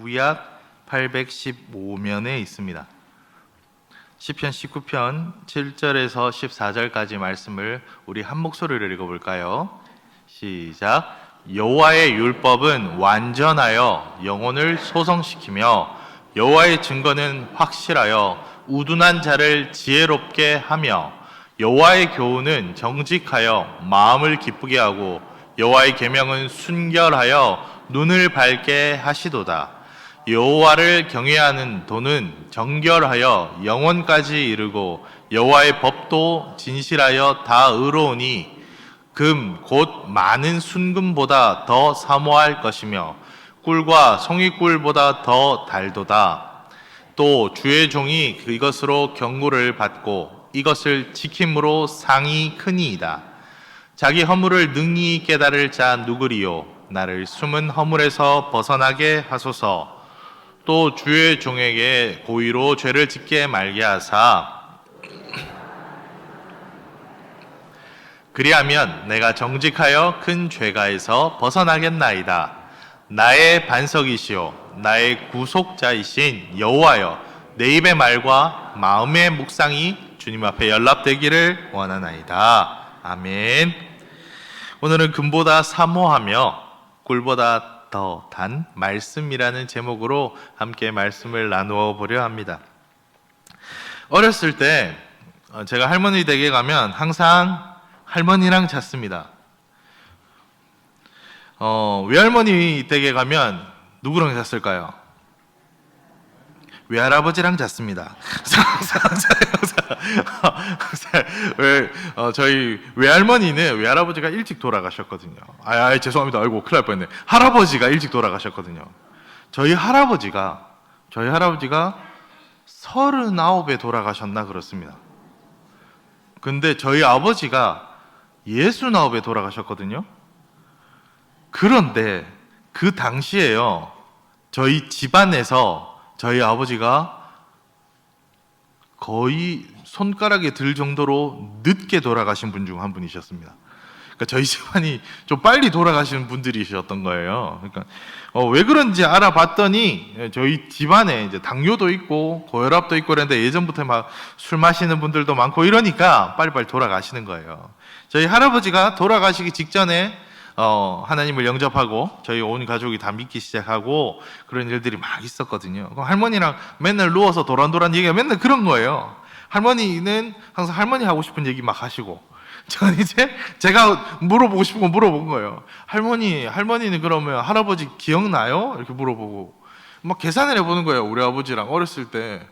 구약 815면에 있습니다. 시편 19편 7절에서 14절까지 말씀을 우리 한 목소리로 읽어볼까요? 시작. 여호와의 율법은 완전하여 영혼을 소성시키며 여호와의 증거는 확실하여 우둔한 자를 지혜롭게 하며 여호와의 교훈은 정직하여 마음을 기쁘게 하고 여호와의 계명은 순결하여 눈을 밝게 하시도다. 여호와를 경외하는 도는 정결하여 영원까지 이르고 여호와의 법도 진실하여 다 의로우니 금 곧 많은 순금보다 더 사모할 것이며 꿀과 송이꿀보다 더 달도다. 또 주의 종이 이것으로 경고를 받고 이것을 지킴으로 상이 크니이다. 자기 허물을 능히 깨달을 자 누구리요? 나를 숨은 허물에서 벗어나게 하소서. 또 주의 종에게 고의로 죄를 짓게 말게 하사 그리하면 내가 정직하여 큰 죄가에서 벗어나겠나이다. 나의 반석이시오 나의 구속자이신 여호와여, 내 입의 말과 마음의 묵상이 주님 앞에 연락되기를 원하나이다. 아멘. 오늘은 금보다 사모하며 꿀보다 더 단 말씀이라는 제목으로 함께 말씀을 나누어 보려 합니다. 어렸을 때 제가 할머니 댁에 가면 항상 할머니랑 잤습니다. 외할머니 댁에 가면 누구랑 잤을까요? 외할아버지랑 잤습니다. 저희 외할머니는 외할아버지가 일찍 돌아가셨거든요. 죄송합니다. 아이고 큰일 날 뻔했네. 할아버지가 일찍 돌아가셨거든요. 저희 할아버지가 39에 돌아가셨나 그렇습니다. 근데 저희 아버지가 69에 돌아가셨거든요. 그런데 그 당시에요, 저희 집안에서 저희 아버지가 거의 손가락에 들 정도로 늦게 돌아가신 분 중 한 분이셨습니다. 그러니까 저희 집안이 좀 빨리 돌아가시는 분들이셨던 거예요. 그러니까 왜 그런지 알아봤더니 저희 집안에 이제 당뇨도 있고 고혈압도 있고 그랬는데 예전부터 막 술 마시는 분들도 많고 이러니까 빨리빨리 돌아가시는 거예요. 저희 할아버지가 돌아가시기 직전에 하나님을 영접하고 저희 온 가족이 다 믿기 시작하고 그런 일들이 막 있었거든요. 할머니랑 맨날 누워서 도란도란 얘기가 맨날 그런 거예요. 할머니는 항상 할머니 하고 싶은 얘기 막 하시고, 저는 이제 제가 물어보고 싶은 거 물어본 거예요. 할머니는 그러면 할아버지 기억나요? 이렇게 물어보고 막 계산을 해보는 거예요. 우리 아버지랑 어렸을 때.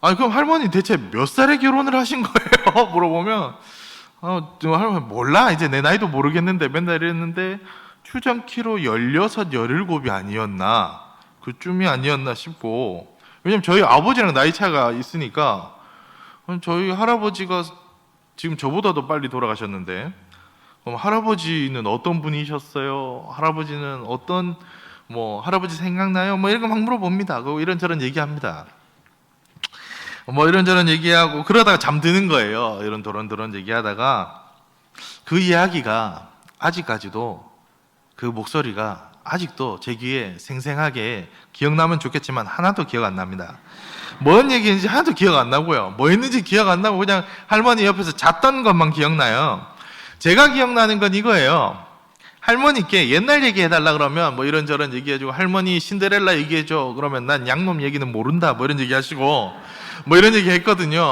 아니 그럼 할머니 대체 몇 살에 결혼을 하신 거예요? 물어보면 할머니 몰라, 이제 내 나이도 모르겠는데 맨날 이랬는데 추정키로 16, 17이 아니었나, 그쯤이 아니었나 싶고, 왜냐면 저희 아버지랑 나이 차가 있으니까 저희 할아버지가 지금 저보다도 빨리 돌아가셨는데 그럼 할아버지는 어떤 분이셨어요? 할아버지는 어떤 할아버지 생각나요? 이런 거 막 물어봅니다. 이런저런 얘기합니다. 이런저런 얘기하고 그러다가 잠드는 거예요. 이런 도런도런 얘기하다가 그 이야기가 아직까지도, 그 목소리가 아직도 제 귀에 생생하게 기억나면 좋겠지만 하나도 기억 안 납니다. 뭔 얘기인지 하나도 기억 안 나고요. 뭐 했는지 기억 안 나고 그냥 할머니 옆에서 잤던 것만 기억나요. 제가 기억나는 건 이거예요. 할머니께 옛날 얘기해달라 그러면 이런저런 얘기해주고, 할머니 신데렐라 얘기해줘 그러면 난 양놈 얘기는 모른다 이런 얘기 하시고 이런 얘기 했거든요.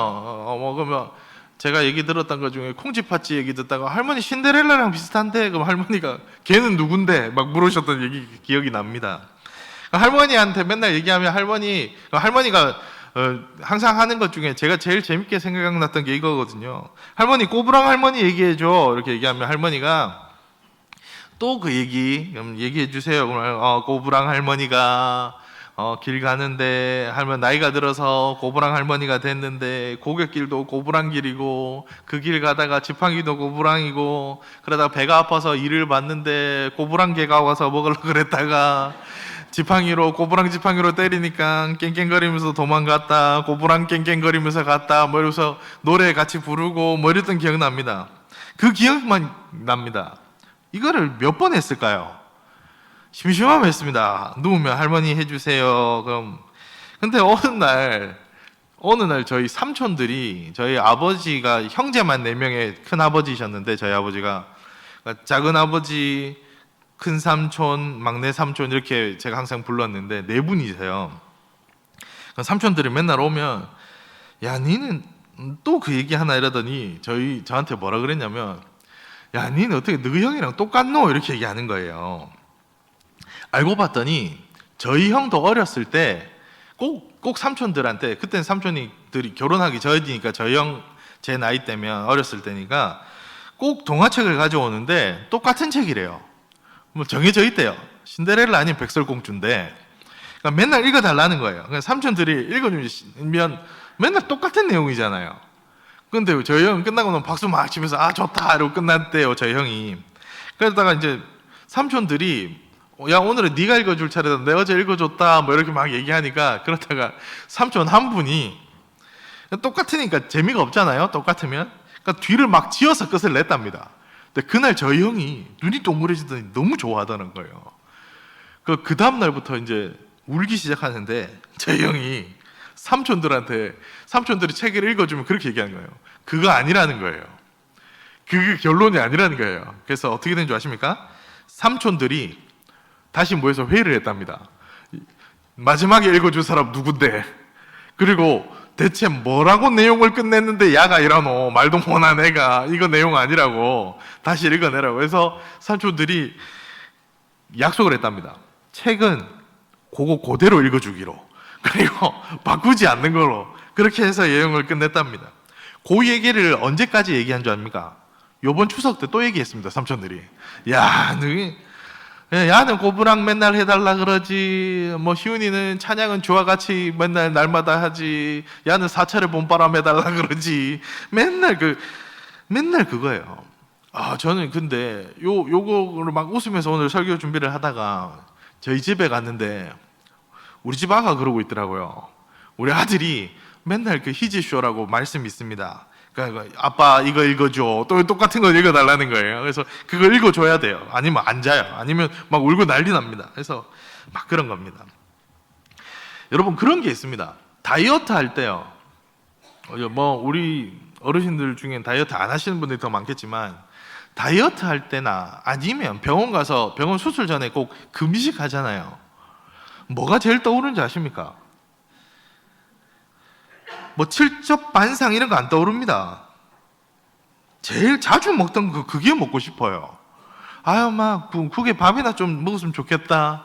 그러면 제가 얘기 들었던 것 중에 콩쥐팥쥐 얘기 듣다가 할머니 신데렐라랑 비슷한데, 그럼 할머니가 걔는 누군데 막 물으셨던 얘기 기억이 납니다. 할머니한테 맨날 얘기하면 할머니가 항상 하는 것 중에 제가 제일 재밌게 생각났던 게 이거거든요. 할머니 꼬부랑 할머니 얘기해줘 이렇게 얘기하면 할머니가 또 그 얘기해 주세요. 그러면 꼬부랑 할머니가 길 가는데 할머니 나이가 들어서 꼬부랑 할머니가 됐는데 고갯길도 꼬부랑 길이고 그 길 가다가 지팡이도 꼬부랑이고 그러다가 배가 아파서 이를 봤는데 꼬부랑 개가 와서 먹으려고 그랬다가 꼬부랑 지팡이로 때리니까 깽깽거리면서 도망갔다, 꼬부랑 깽깽거리면서 갔다 이러면서 노래 같이 부르고 이랬던 기억납니다. 그 기억만 납니다. 이거를 몇 번 했을까요? 심심하면 했습니다. 누우면 할머니 해주세요. 그럼 근데 어느 날 저희 삼촌들이, 저희 아버지가 형제만 4명의 큰 아버지셨는데, 저희 아버지가 그러니까 작은 아버지, 큰 삼촌, 막내 삼촌 이렇게 제가 항상 불렀는데 4분이세요. 삼촌들이 맨날 오면 야 니는 또 그 얘기 하나 이러더니 저한테 뭐라 그랬냐면 야 니는 어떻게 너희 형이랑 똑같노 이렇게 얘기하는 거예요. 알고 봤더니 저희 형도 어렸을 때 꼭 삼촌들한테, 그때는 삼촌들이 결혼하기 전이니까 저희 형 제 나이 때면 어렸을 때니까 꼭 동화책을 가져오는데 똑같은 책이래요. 뭐 정해져 있대요. 신데렐라 아니면 백설공주인데 그러니까 맨날 읽어달라는 거예요. 그러니까 삼촌들이 읽어주면 맨날 똑같은 내용이잖아요. 근데 저희 형은 끝나고 나면 박수 막 치면서 아 좋다 이러고 끝났대요, 저희 형이. 그러다가 이제 삼촌들이 야 오늘은 네가 읽어줄 차례다, 내가 어제 읽어줬다 뭐 이렇게 막 얘기하니까, 그러다가 삼촌 한 분이 똑같으니까 재미가 없잖아요, 똑같으면. 그러니까 뒤를 막 지어서 끝을 냈답니다. 근데 그날 저희 형이 눈이 동그래지더니 너무 좋아하다는 거예요. 그 다음 날부터 이제 울기 시작하는데 저희 형이 삼촌들이 책을 읽어주면 그렇게 얘기하는 거예요. 그거 아니라는 거예요. 그게 결론이 아니라는 거예요. 그래서 어떻게 된 줄 아십니까? 삼촌들이 다시 모여서 회의를 했답니다. 마지막에 읽어줄 사람 누군데? 그리고 대체 뭐라고 내용을 끝냈는데 야가 이러노? 말도 못한 애가 이거 내용 아니라고 다시 읽어내라고 해서 삼촌들이 약속을 했답니다. 책은 그대로 읽어주기로, 그리고 바꾸지 않는 걸로, 그렇게 해서 여행을 끝냈답니다. 그 얘기를 언제까지 얘기한 줄 압니까? 요번 추석 때 또 얘기했습니다, 삼촌들이. 야는 고부랑 맨날 해달라 그러지, 뭐 희훈이는 찬양은 주와 같이 맨날 날마다 하지, 야는 사찰에 봄바람 해달라 그러지, 맨날 그거예요. 저는 근데 요거를 막 웃으면서 오늘 설교 준비를 하다가 저희 집에 갔는데 우리 집 아가 그러고 있더라고요. 우리 아들이 맨날 그 히지쇼라고 말씀이 있습니다. 그러니까 아빠 이거 읽어줘, 또 똑같은 거 읽어달라는 거예요. 그래서 그걸 읽어줘야 돼요. 아니면 안 자요. 아니면 막 울고 난리 납니다. 그래서 막 그런 겁니다. 여러분, 그런 게 있습니다. 다이어트 할 때요, 뭐 우리 어르신들 중엔 다이어트 안 하시는 분들이 더 많겠지만, 다이어트 할 때나 아니면 병원 가서 병원 수술 전에 꼭 금식 하잖아요. 뭐가 제일 떠오르는지 아십니까? 뭐 칠첩 반상 이런 거 안 떠오릅니다. 제일 자주 먹던 그게 먹고 싶어요. 막 국에 밥이나 좀 먹었으면 좋겠다.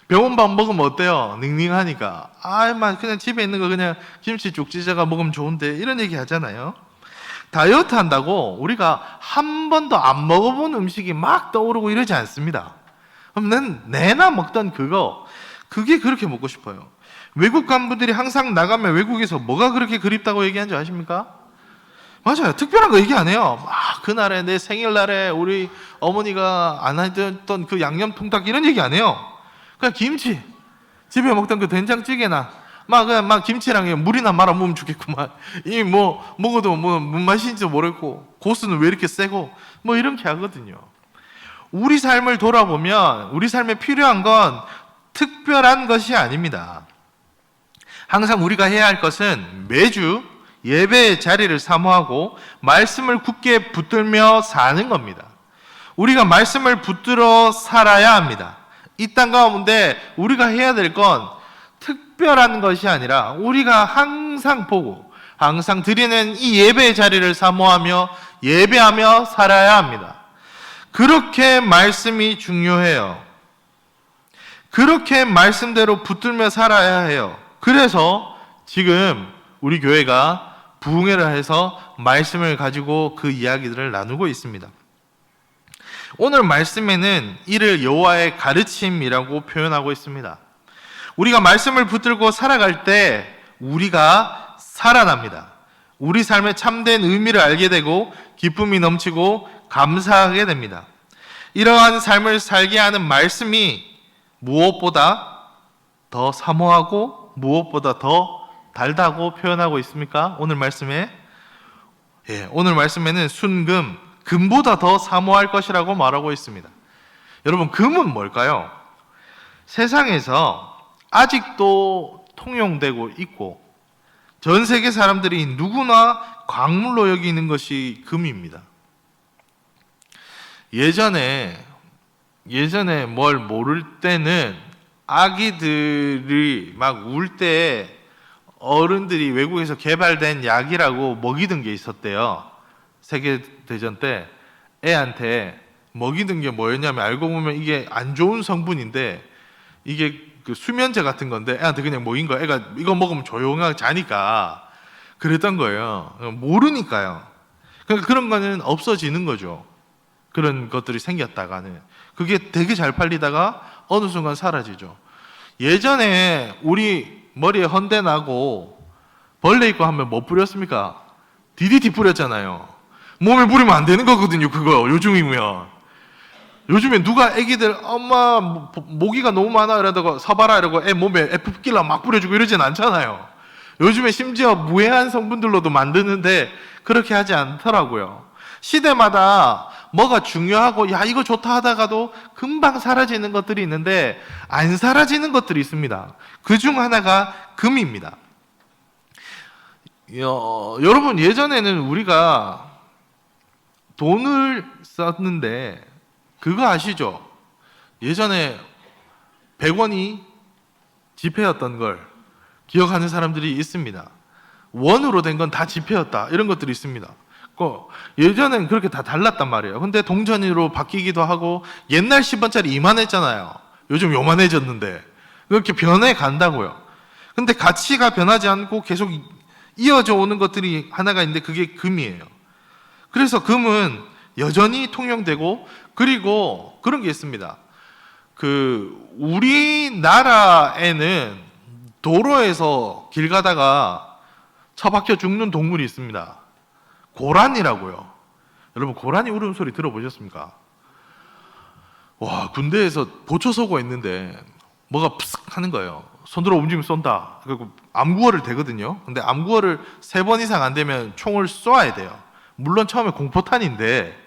병원 밥 먹으면 어때요? 닝닝하니까. 막 그냥 집에 있는 거 그냥 김치죽 찢어가 먹으면 좋은데, 이런 얘기 하잖아요. 다이어트 한다고 우리가 한 번도 안 먹어본 음식이 막 떠오르고 이러지 않습니다. 그럼 내나 먹던 그게 그렇게 먹고 싶어요. 외국 간부들이 항상 나가면 외국에서 뭐가 그렇게 그립다고 얘기하는지 아십니까? 맞아요. 특별한 거 얘기 안 해요. 그날에 내 생일날에 우리 어머니가 안 하던 그 양념통닭 이런 얘기 안 해요. 그냥 김치, 집에 먹던 그 된장찌개나 막 김치랑 물이나 말아 먹으면 좋겠구만. 먹어도 뭔 맛인지 모르겠고, 고수는 왜 이렇게 세고, 이렇게 하거든요. 우리 삶을 돌아보면 우리 삶에 필요한 건 특별한 것이 아닙니다. 항상 우리가 해야 할 것은 매주 예배의 자리를 사모하고 말씀을 굳게 붙들며 사는 겁니다. 우리가 말씀을 붙들어 살아야 합니다. 이 땅 가운데 우리가 해야 될 건 특별한 것이 아니라 우리가 항상 보고 항상 드리는 이 예배의 자리를 사모하며 예배하며 살아야 합니다. 그렇게 말씀이 중요해요. 그렇게 말씀대로 붙들며 살아야 해요. 그래서 지금 우리 교회가 부흥회를 해서 말씀을 가지고 그 이야기들을 나누고 있습니다. 오늘 말씀에는 이를 여호와의 가르침이라고 표현하고 있습니다. 우리가 말씀을 붙들고 살아갈 때 우리가 살아납니다. 우리 삶의 참된 의미를 알게 되고 기쁨이 넘치고 감사하게 됩니다. 이러한 삶을 살게 하는 말씀이 무엇보다 더 사모하고 무엇보다 더 달다고 표현하고 있습니까? 오늘 말씀에? 오늘 말씀에는 금보다 더 사모할 것이라고 말하고 있습니다. 여러분, 금은 뭘까요? 세상에서 아직도 통용되고 있고 전 세계 사람들이 누구나 광물로 여기는 것이 금입니다. 예전에 뭘 모를 때는 아기들이 막 울 때 어른들이 외국에서 개발된 약이라고 먹이던 게 있었대요. 세계대전 때 애한테 먹이던 게 뭐였냐면 알고 보면 이게 안 좋은 성분인데 이게 그 수면제 같은 건데 애한테 그냥 먹인 거야. 애가 이거 먹으면 조용하게 자니까 그랬던 거예요. 모르니까요. 그러니까 그런 거는 없어지는 거죠. 그런 것들이 생겼다가는 그게 되게 잘 팔리다가 어느 순간 사라지죠. 예전에 우리 머리에 헌데 나고 벌레 있고 하면 뭐 뿌렸습니까? DDT 뿌렸잖아요. 몸에 뿌리면 안 되는 거거든요. 그거 요즘이면. 요즘에 누가 애기들 엄마 모기가 너무 많아 이러다가 사봐라 이러고 애 몸에 F킬러 막 뿌려주고 이러진 않잖아요. 요즘에 심지어 무해한 성분들로도 만드는데 그렇게 하지 않더라고요. 시대마다 뭐가 중요하고 야 이거 좋다 하다가도 금방 사라지는 것들이 있는데 안 사라지는 것들이 있습니다. 그 중 하나가 금입니다. 여러분 예전에는 우리가 돈을 썼는데 그거 아시죠? 예전에 100원이 지폐였던 걸 기억하는 사람들이 있습니다. 원으로 된 건 다 지폐였다 이런 것들이 있습니다. 예전엔 그렇게 다 달랐단 말이에요. 근데 동전으로 바뀌기도 하고 옛날 10원짜리 이만했잖아요. 요즘 요만해졌는데 그렇게 변해 간다고요. 근데 가치가 변하지 않고 계속 이어져 오는 것들이 하나가 있는데 그게 금이에요. 그래서 금은 여전히 통용되고 그리고 그런 게 있습니다. 우리나라에는 도로에서 길 가다가 처박혀 죽는 동물이 있습니다. 고라니라고요. 여러분 고라니 울음소리 들어보셨습니까? 와 군대에서 보초 서고 있는데 뭐가 푸슥 하는 거예요. 손들어 움직이면 쏜다. 그리고 암구어를 대거든요. 근데 암구어를 3번 이상 안 되면 총을 쏘아야 돼요. 물론 처음에 공포탄인데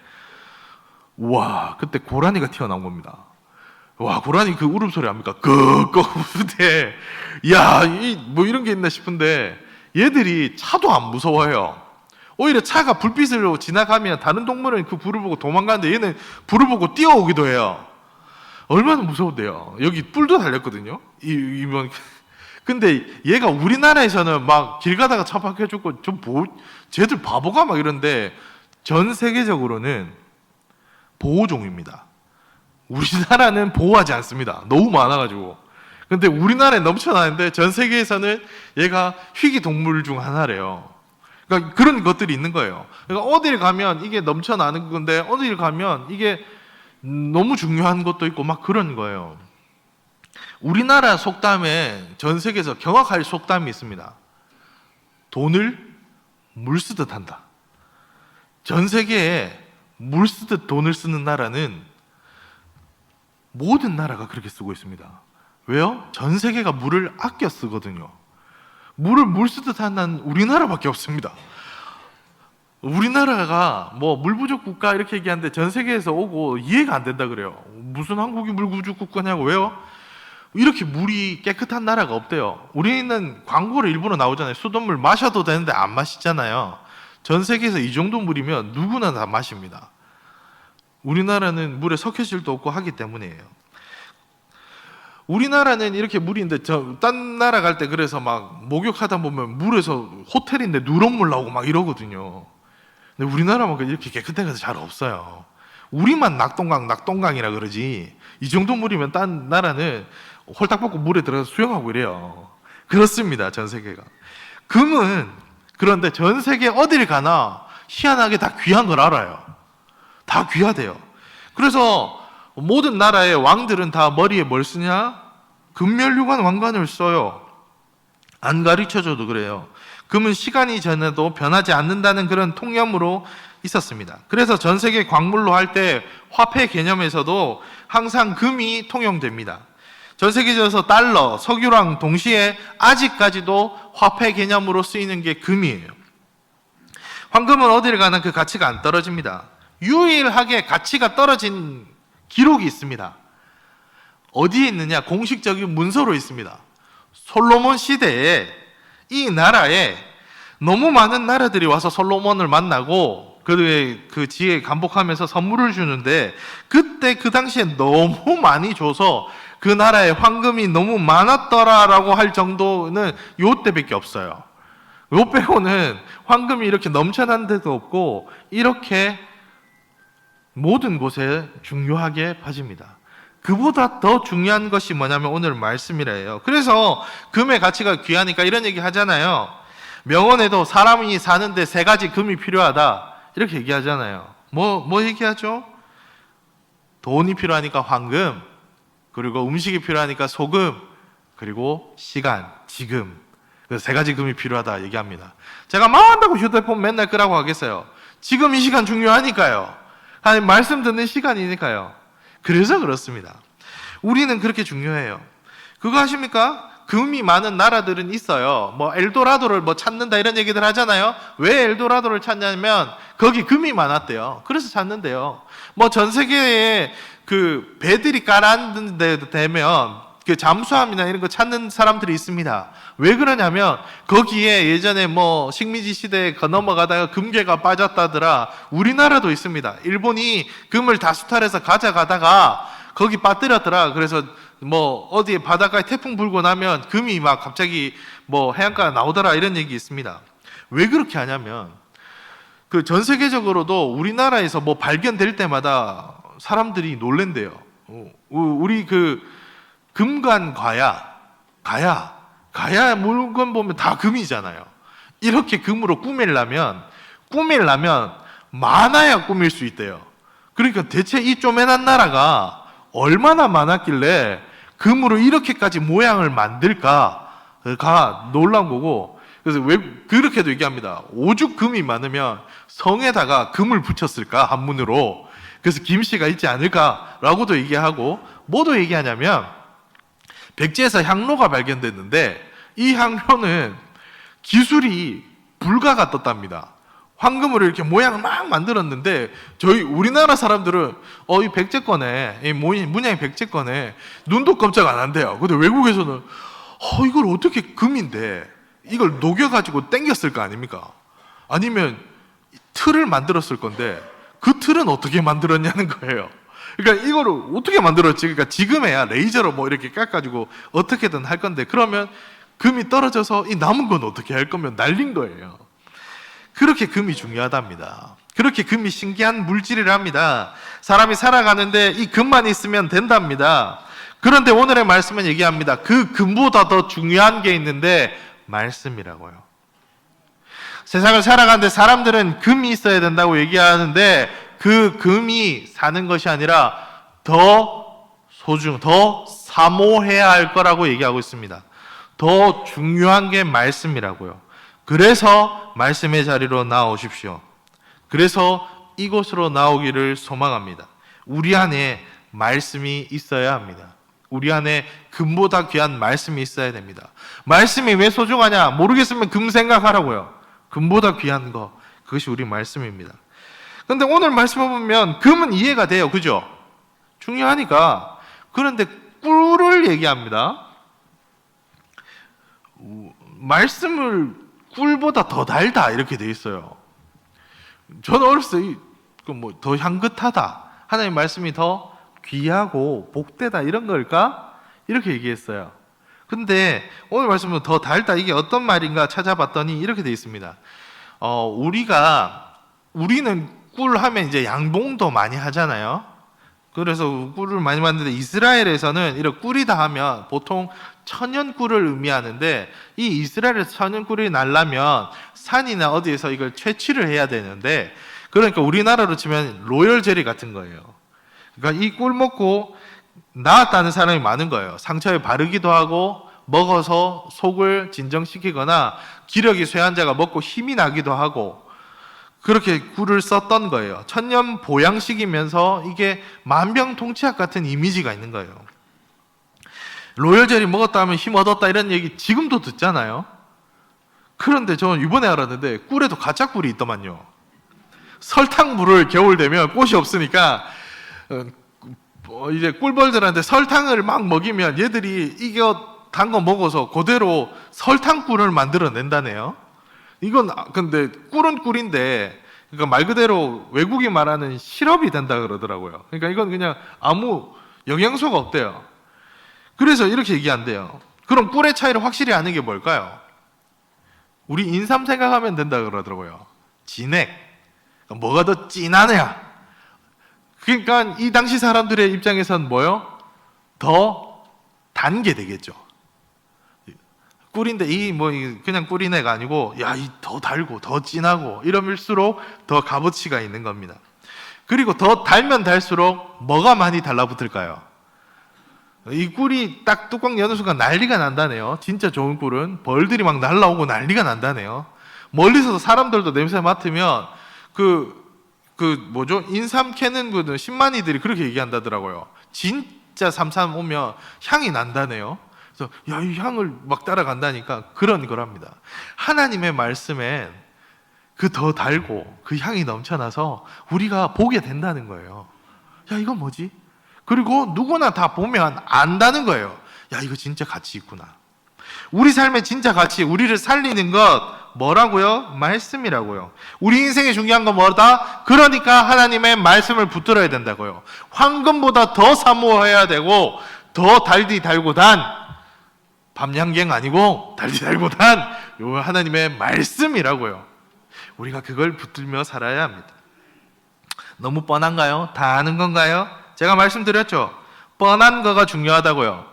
와 그때 고라니가 튀어나온 겁니다. 와 고라니 그 울음소리 압니까? 끄끄 우는데 야 뭐 이런 게 있나 싶은데 얘들이 차도 안 무서워해요. 오히려 차가 불빛으로 지나가면 다른 동물은 그 불을 보고 도망가는데 얘는 불을 보고 뛰어오기도 해요. 얼마나 무서운데요. 여기 뿔도 달렸거든요. 근데 얘가 우리나라에서는 막 길 가다가 차 박혀 죽고 쟤들 바보가 막 이런데 전 세계적으로는 보호종입니다. 우리나라는 보호하지 않습니다. 너무 많아가지고. 근데 우리나라에 넘쳐나는데 전 세계에서는 얘가 희귀 동물 중 하나래요. 그러니까 그런 것들이 있는 거예요. 그러니까 어딜 가면 이게 넘쳐나는 건데 어딜 가면 이게 너무 중요한 것도 있고 막 그런 거예요. 우리나라 속담에 전 세계에서 경악할 속담이 있습니다. 돈을 물 쓰듯 한다. 전 세계에 물 쓰듯 돈을 쓰는 나라는 모든 나라가 그렇게 쓰고 있습니다. 왜요? 전 세계가 물을 아껴 쓰거든요. 물을 물 쓰듯 하는 우리나라밖에 없습니다. 우리나라가 뭐 물 부족 국가 이렇게 얘기하는데 전 세계에서 오고 이해가 안 된다 그래요. 무슨 한국이 물 부족 국가냐고. 왜요? 이렇게 물이 깨끗한 나라가 없대요. 우리는 광고를 일부러 나오잖아요. 수돗물 마셔도 되는데 안 마시잖아요. 전 세계에서 이 정도 물이면 누구나 다 마십니다. 우리나라는 물에 석회질도 없고 하기 때문이에요. 우리나라는 이렇게 물인데 딴 나라 갈 때 그래서 막 목욕하다 보면 물에서 호텔인데 누런물 나오고 막 이러거든요. 근데 우리나라만 이렇게 깨끗한 데가 잘 없어요. 우리만 낙동강이라 그러지 이 정도 물이면 딴 나라는 홀딱 벗고 물에 들어가서 수영하고 이래요. 그렇습니다. 전 세계가. 금은 그런데 전 세계 어딜 가나 희한하게 다 귀한 걸 알아요. 다 귀하대요. 그래서 모든 나라의 왕들은 다 머리에 뭘 쓰냐? 금면류관 왕관을 써요. 안 가르쳐줘도 그래요. 금은 시간이 지나도 변하지 않는다는 그런 통념으로 있었습니다. 그래서 전 세계 광물로 할 때 화폐 개념에서도 항상 금이 통용됩니다. 전 세계에서 달러, 석유랑 동시에 아직까지도 화폐 개념으로 쓰이는 게 금이에요. 황금은 어디를 가나 그 가치가 안 떨어집니다. 유일하게 가치가 떨어진 기록이 있습니다. 어디에 있느냐? 공식적인 문서로 있습니다. 솔로몬 시대에 이 나라에 너무 많은 나라들이 와서 솔로몬을 만나고 그 지혜에 감복하면서 선물을 주는데, 그때 그 당시에 너무 많이 줘서 그 나라에 황금이 너무 많았더라라고 할 정도는 요 때밖에 없어요. 요 빼고는 황금이 이렇게 넘쳐난 데도 없고 이렇게 모든 곳에 중요하게 빠집니다. 그보다 더 중요한 것이 뭐냐면 오늘 말씀이래요. 그래서 금의 가치가 귀하니까 이런 얘기 하잖아요. 명언에도 사람이 사는데 3가지 금이 필요하다 이렇게 얘기하잖아요. 뭐 얘기하죠? 돈이 필요하니까 황금, 그리고 음식이 필요하니까 소금, 그리고 시간, 지금. 그래서 3가지 금이 필요하다 얘기합니다. 제가 뭐 한다고 휴대폰 맨날 끄라고 하겠어요? 지금 이 시간 중요하니까요. 아니, 말씀 듣는 시간이니까요. 그래서 그렇습니다. 우리는 그렇게 중요해요. 그거 아십니까? 금이 많은 나라들은 있어요. 뭐 엘도라도를 찾는다 이런 얘기들 하잖아요. 왜 엘도라도를 찾냐면 거기 금이 많았대요. 그래서 찾는데요. 뭐 전 세계에 그 배들이 가라앉는 데 되면 그 잠수함이나 이런 거 찾는 사람들이 있습니다. 왜 그러냐면 거기에 예전에 뭐 식민지 시대에 넘어가다가 금괴가 빠졌다더라. 우리나라도 있습니다. 일본이 금을 다 수탈해서 가져가다가 거기 빠뜨렸더라. 그래서 뭐 어디에 바닷가에 태풍 불고 나면 금이 막 갑자기 뭐 해안가에 나오더라 이런 얘기 있습니다. 왜 그렇게 하냐면 그 전 세계적으로도 우리나라에서 뭐 발견될 때마다 사람들이 놀랜대요. 우리 그 금관 가야 물건 보면 다 금이잖아요. 이렇게 금으로 꾸밀려면 많아야 꾸밀 수 있대요. 그러니까 대체 이 쪼매난 나라가 얼마나 많았길래 금으로 이렇게까지 모양을 만들까가 놀라운 거고, 그래서 왜 그렇게도 얘기합니다. 오죽 금이 많으면 성에다가 금을 붙였을까, 한문으로. 그래서 김씨가 있지 않을까라고도 얘기하고, 뭐도 얘기하냐면 백제에서 향로가 발견됐는데 이 향로는 기술이 불가가 떴답니다. 황금으로 이렇게 모양을 막 만들었는데 저희 우리나라 사람들은 이 백제 거네, 이 문양이 백제 거네, 눈도 깜짝 안 한대요. 근데 외국에서는 이걸 어떻게 금인데 이걸 녹여가지고 땡겼을 거 아닙니까? 아니면 틀을 만들었을 건데 그 틀은 어떻게 만들었냐는 거예요. 그러니까 이거를 어떻게 만들었지? 그러니까 지금에야 레이저로 뭐 이렇게 깎아가지고 어떻게든 할 건데, 그러면 금이 떨어져서 이 남은 건 어떻게 할 거면 날린 거예요. 그렇게 금이 중요하답니다. 그렇게 금이 신기한 물질이랍니다. 사람이 살아가는데 이 금만 있으면 된답니다. 그런데 오늘의 말씀은 얘기합니다. 그 금보다 더 중요한 게 있는데 말씀이라고요. 세상을 살아가는데 사람들은 금이 있어야 된다고 얘기하는데 그 금이 사는 것이 아니라 더 사모해야 할 거라고 얘기하고 있습니다. 더 중요한 게 말씀이라고요. 그래서 말씀의 자리로 나오십시오. 그래서 이곳으로 나오기를 소망합니다. 우리 안에 말씀이 있어야 합니다. 우리 안에 금보다 귀한 말씀이 있어야 됩니다. 말씀이 왜 소중하냐? 모르겠으면 금 생각하라고요. 금보다 귀한 거, 그것이 우리 말씀입니다. 그런데 오늘 말씀을 보면 금은 이해가 돼요. 그죠? 중요하니까. 그런데 꿀을 얘기합니다. 말씀을 꿀보다 더 달다 이렇게 돼 있어요. 저는 어렸을 때 더 향긋하다, 하나님의 말씀이 더 귀하고 복되다 이런 걸까? 이렇게 얘기했어요. 근데 오늘 말씀은 더 달다, 이게 어떤 말인가 찾아봤더니 이렇게 돼 있습니다. 우리는 꿀 하면 이제 양봉도 많이 하잖아요. 그래서 꿀을 많이 만드는데 이스라엘에서는 이런 꿀이다 하면 보통 천연 꿀을 의미하는데, 이 이스라엘에서 천연 꿀이 나려면 산이나 어디에서 이걸 채취를 해야 되는데, 그러니까 우리나라로 치면 로열 젤리 같은 거예요. 그러니까 이 꿀 먹고 나았다는 사람이 많은 거예요. 상처에 바르기도 하고 먹어서 속을 진정시키거나 기력이 쇠한 자가 먹고 힘이 나기도 하고, 그렇게 꿀을 썼던 거예요. 천년 보양식이면서 이게 만병통치약 같은 이미지가 있는 거예요. 로열젤리 먹었다 하면 힘 얻었다 이런 얘기 지금도 듣잖아요. 그런데 저는 이번에 알았는데 꿀에도 가짜 꿀이 있더만요. 설탕물을 겨울 되면 꽃이 없으니까 이제 꿀벌들한테 설탕을 막 먹이면 얘들이 이거 단 거 먹어서 그대로 설탕 꿀을 만들어낸다네요. 이건 근데 꿀은 꿀인데, 그러니까 말 그대로 외국이 말하는 시럽이 된다 그러더라고요. 그러니까 이건 그냥 아무 영양소가 없대요. 그래서 이렇게 얘기한대요. 그럼 꿀의 차이를 확실히 아는 게 뭘까요? 우리 인삼 생각하면 된다 그러더라고요. 진액. 그러니까 뭐가 더 진하냐? 그러니까 이 당시 사람들의 입장에선 뭐요? 더 단 게 되겠죠. 꿀인데 그냥 꿀이네가 아니고 이 더 달고 더 진하고 이러면일수록 더 값어치가 있는 겁니다. 그리고 더 달면 달수록 뭐가 많이 달라붙을까요? 이 꿀이 딱 뚜껑 여는 순간 난리가 난다네요. 진짜 좋은 꿀은 벌들이 막 날라오고 난리가 난다네요. 멀리서도 사람들도 냄새 맡으면 인삼 캐는 분들 신만이들이 그렇게 얘기한다더라고요. 진짜 삼삼 오면 향이 난다네요. 그래서 이 향을 막 따라간다니까 그런 거랍니다. 하나님의 말씀엔 그 더 달고 그 향이 넘쳐나서 우리가 보게 된다는 거예요. 이건 뭐지? 그리고 누구나 다 보면 안다는 거예요. 이거 진짜 가치 있구나. 우리 삶의 진짜 가치, 우리를 살리는 것 뭐라고요? 말씀이라고요. 우리 인생에 중요한 건 뭐다? 그러니까 하나님의 말씀을 붙들어야 된다고요. 황금보다 더 사모해야 되고 더 달디 달고 단 밤양갱 아니고 달디 달고 단 요 하나님의 말씀이라고요. 우리가 그걸 붙들며 살아야 합니다. 너무 뻔한가요? 다 아는 건가요? 제가 말씀드렸죠. 뻔한 거가 중요하다고요.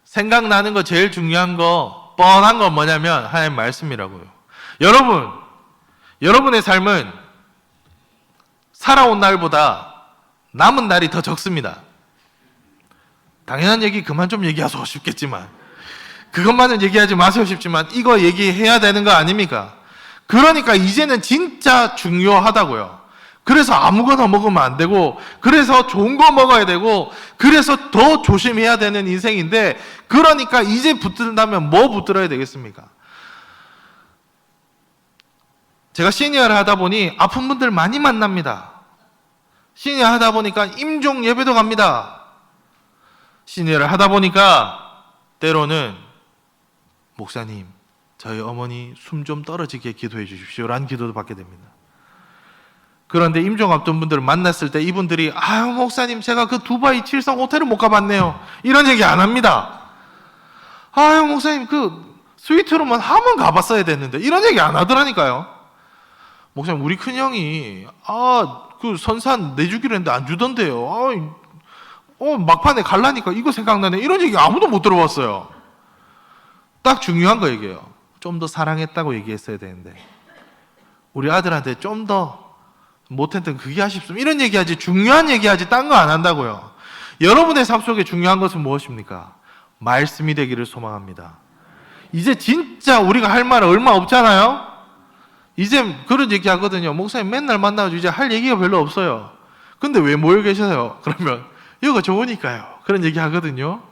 생각나는 거 제일 중요한 거, 뻔한 건 뭐냐면 하나님 말씀이라고요. 여러분의 삶은 살아온 날보다 남은 날이 더 적습니다. 당연한 얘기 그만 좀 얘기하소 싶겠지만, 그것만은 얘기하지 마세요 싶지만 이거 얘기해야 되는 거 아닙니까? 그러니까 이제는 진짜 중요하다고요. 그래서 아무거나 먹으면 안 되고, 그래서 좋은 거 먹어야 되고, 그래서 더 조심해야 되는 인생인데, 그러니까 이제 붙들다면 뭐 붙들어야 되겠습니까? 제가 시니어를 하다 보니 아픈 분들 많이 만납니다. 시니어 하다 보니까 임종 예배도 갑니다. 시니어를 하다 보니까 때로는 목사님, 저희 어머니 숨 좀 떨어지게 기도해 주십시오 라는 기도도 받게 됩니다. 그런데 임종 앞둔 분들을 만났을 때 이분들이 목사님 제가 그 두바이 7성 호텔을 못 가봤네요 이런 얘기 안 합니다. 목사님 그 스위트룸은 한번 가봤어야 됐는데 이런 얘기 안 하더라니까요. 목사님 우리 큰형이 그 선산 내주기로 했는데 안 주던데요. 막판에 갈라니까 이거 생각나네 이런 얘기 아무도 못 들어봤어요. 딱 중요한 거 얘기해요. 좀 더 사랑했다고 얘기했어야 되는데, 우리 아들한테 좀 더 못했던 그게 아쉽습니다 이런 얘기하지, 중요한 얘기하지 딴 거 안 한다고요. 여러분의 삶 속에 중요한 것은 무엇입니까? 말씀이 되기를 소망합니다. 이제 진짜 우리가 할 말은 얼마 없잖아요. 이제 그런 얘기 하거든요. 목사님 맨날 만나가지고 이제 할 얘기가 별로 없어요. 근데 왜 모여 계셔요? 그러면 이거 좋으니까요. 그런 얘기 하거든요.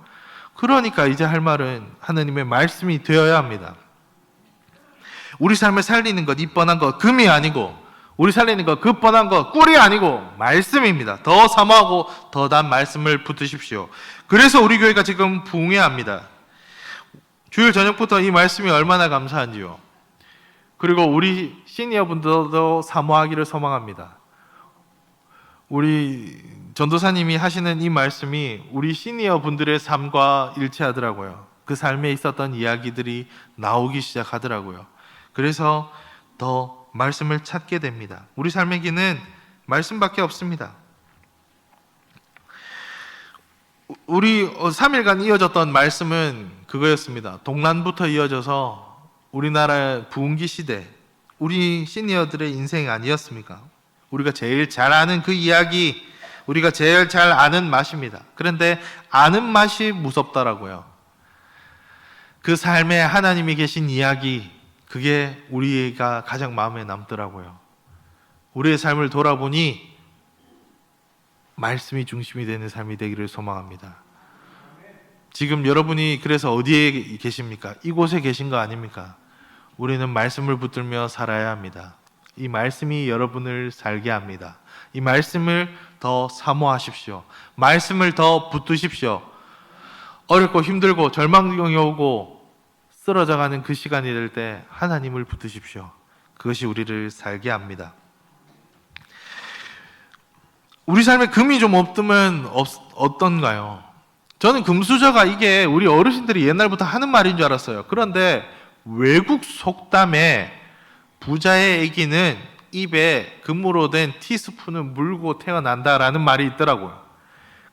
그러니까 이제 할 말은 하나님의 말씀이 되어야 합니다. 우리 삶을 살리는 것, 이 뻔한 것, 금이 아니고, 우리 살리는 것, 그 뻔한 것, 꿀이 아니고 말씀입니다. 더 사모하고 더 단 말씀을 붙드십시오. 그래서 우리 교회가 지금 부흥해야 주일 저녁부터 이 말씀이 얼마나 감사한지요. 그리고 우리 시니어분들도 사모하기를 소망합니다. 우리 전도사님이 하시는 이 말씀이 우리 시니어분들의 삶과 일치하더라고요. 그 삶에 있었던 이야기들이 나오기 시작하더라고요. 그래서 더 말씀을 찾게 됩니다. 우리 삶의 길은 말씀밖에 없습니다. 우리 3일간 이어졌던 말씀은 그거였습니다. 동란부터 이어져서 우리나라의 부흥기 시대, 우리 시니어들의 인생 아니었습니까? 우리가 제일 잘 아는 그 이야기, 우리가 제일 잘 아는 맛입니다. 그런데 아는 맛이 무섭더라고요. 그 삶에 하나님이 계신 이야기, 그게 우리가 가장 마음에 남더라고요. 우리의 삶을 돌아보니 말씀이 중심이 되는 삶이 되기를 소망합니다. 지금 여러분이 그래서 어디에 계십니까? 이곳에 계신 거 아닙니까? 우리는 말씀을 붙들며 살아야 합니다. 이 말씀이 여러분을 살게 합니다. 이 말씀을 더 사모하십시오. 말씀을 더 붙드십시오. 어렵고 힘들고 절망이 오고 쓰러져가는 그 시간이 될 때 하나님을 붙드십시오. 그것이 우리를 살게 합니다. 우리 삶에 금이 좀 없으면 어떤가요? 저는 금수저가 이게 우리 어르신들이 옛날부터 하는 말인 줄 알았어요. 그런데 외국 속담에 부자의 아기는 입에 금으로 된 티스푼을 물고 태어난다라는 말이 있더라고요.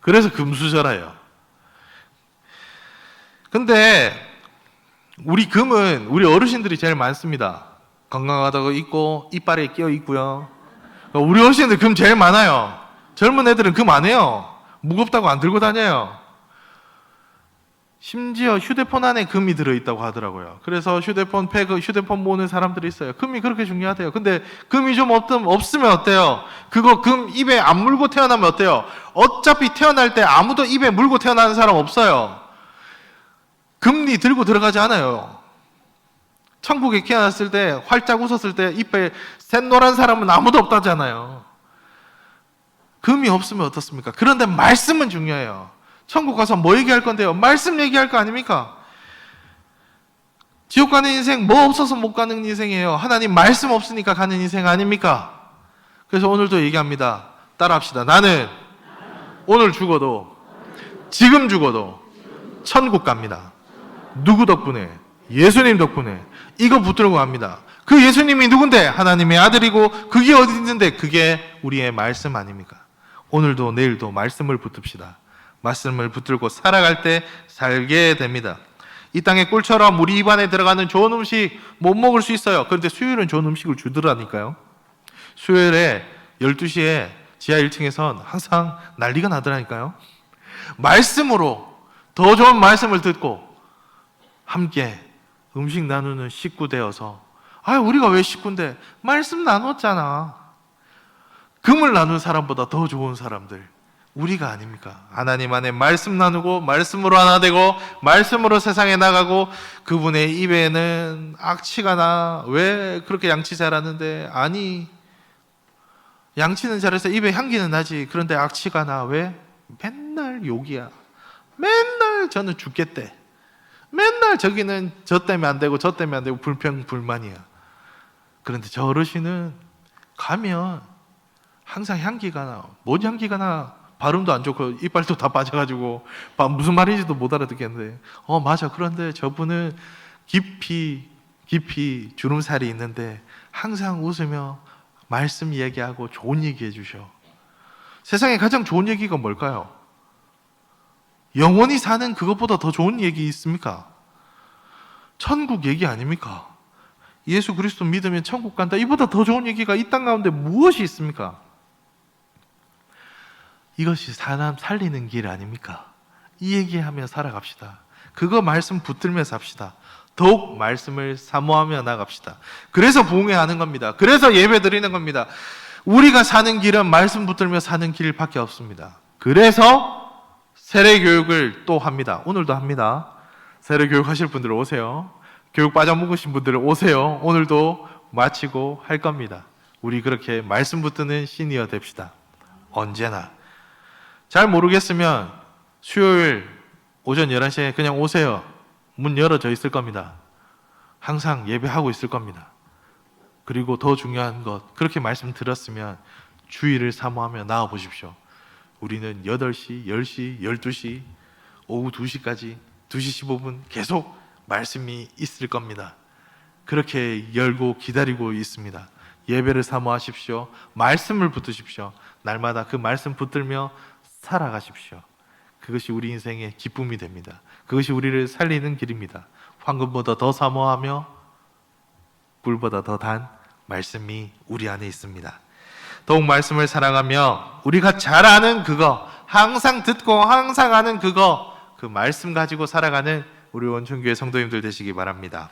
그래서 금수저라요. 근데 우리 금은 우리 어르신들이 제일 많습니다. 건강하다고 있고 이빨에 끼어 있고요. 우리 어르신들 금 제일 많아요. 젊은 애들은 금 안 해요. 무겁다고 안 들고 다녀요. 심지어 휴대폰 안에 금이 들어있다고 하더라고요. 그래서 휴대폰 휴대폰 모으는 사람들이 있어요. 금이 그렇게 중요하대요. 근데 금이 좀 없으면 어때요? 그거 금 입에 안 물고 태어나면 어때요? 어차피 태어날 때 아무도 입에 물고 태어나는 사람 없어요. 금리 들고 들어가지 않아요. 천국에 태어났을 때 활짝 웃었을 때 입에 샛노란 사람은 아무도 없다잖아요. 금이 없으면 어떻습니까? 그런데 말씀은 중요해요. 천국 가서 뭐 얘기할 건데요? 말씀 얘기할 거 아닙니까? 지옥 가는 인생 뭐 없어서 못 가는 인생이에요. 하나님 말씀 없으니까 가는 인생 아닙니까? 그래서 오늘도 얘기합니다. 따라합시다. 나는 오늘 죽어도 지금 죽어도 천국 갑니다. 누구 덕분에? 예수님 덕분에. 이거 붙들고 갑니다. 그 예수님이 누군데? 하나님의 아들이고 그게 어디 있는데? 그게 우리의 말씀 아닙니까? 오늘도 내일도 말씀을 붙듭시다. 말씀을 붙들고 살아갈 때 살게 됩니다. 이 땅의 꿀처럼 우리 입안에 들어가는 좋은 음식 못 먹을 수 있어요. 그런데 수요일은 좋은 음식을 주더라니까요. 수요일에 12시에 지하 1층에선 항상 난리가 나더라니까요. 말씀으로 더 좋은 말씀을 듣고 함께 음식 나누는 식구 되어서 우리가 왜 식구인데? 말씀 나눴잖아. 금을 나눈 사람보다 더 좋은 사람들 우리가 아닙니까? 하나님 안에 말씀 나누고 말씀으로 하나 되고 말씀으로 세상에 나가고 그분의 입에는 악취가 나. 왜 그렇게 양치 잘하는데? 아니, 양치는 잘해서 입에 향기는 나지. 그런데 악취가 나. 왜? 맨날 욕이야. 맨날 저는 죽겠대. 맨날 저기는 저 때문에 안 되고 저 때문에 안 되고 불평불만이야. 그런데 저 어르신은 가면 항상 향기가 나. 뭔 향기가 나? 발음도 안 좋고 이빨도 다 빠져가지고 무슨 말인지도 못 알아듣겠는데 맞아. 그런데 저분은 깊이 주름살이 있는데 항상 웃으며 말씀 얘기하고 좋은 얘기 해주셔. 세상에 가장 좋은 얘기가 뭘까요? 영원히 사는 그것보다 더 좋은 얘기 있습니까? 천국 얘기 아닙니까? 예수 그리스도 믿으면 천국 간다. 이보다 더 좋은 얘기가 이 땅 가운데 무엇이 있습니까? 이것이 사람 살리는 길 아닙니까? 이 얘기하며 살아갑시다. 그거 말씀 붙들며 삽시다. 더욱 말씀을 사모하며 나갑시다. 그래서 부흥회하는 겁니다. 그래서 예배 드리는 겁니다. 우리가 사는 길은 말씀 붙들며 사는 길밖에 없습니다. 그래서 세례교육을 또 합니다. 오늘도 합니다. 세례교육 하실 분들 오세요. 교육 빠져먹으신 분들 오세요. 오늘도 마치고 할 겁니다. 우리 그렇게 말씀 붙드는 시니어 됩시다. 언제나. 잘 모르겠으면 수요일 오전 11시에 그냥 오세요. 문 열어져 있을 겁니다. 항상 예배하고 있을 겁니다. 그리고 더 중요한 것, 그렇게 말씀 들었으면 주의를 사모하며 나와 보십시오. 우리는 8시, 10시, 12시, 오후 2시까지 2시 15분 계속 말씀이 있을 겁니다. 그렇게 열고 기다리고 있습니다. 예배를 사모하십시오. 말씀을 붙드십시오. 날마다 그 말씀 붙들며 살아가십시오. 그것이 우리 인생의 기쁨이 됩니다. 그것이 우리를 살리는 길입니다. 황금보다 더 사모하며 꿀보다 더 단 말씀이 우리 안에 있습니다. 더욱 말씀을 사랑하며 우리가 잘 아는 그거, 항상 듣고 항상 아는 그거, 그 말씀 가지고 살아가는 우리 원천교회 성도님들 되시기 바랍니다.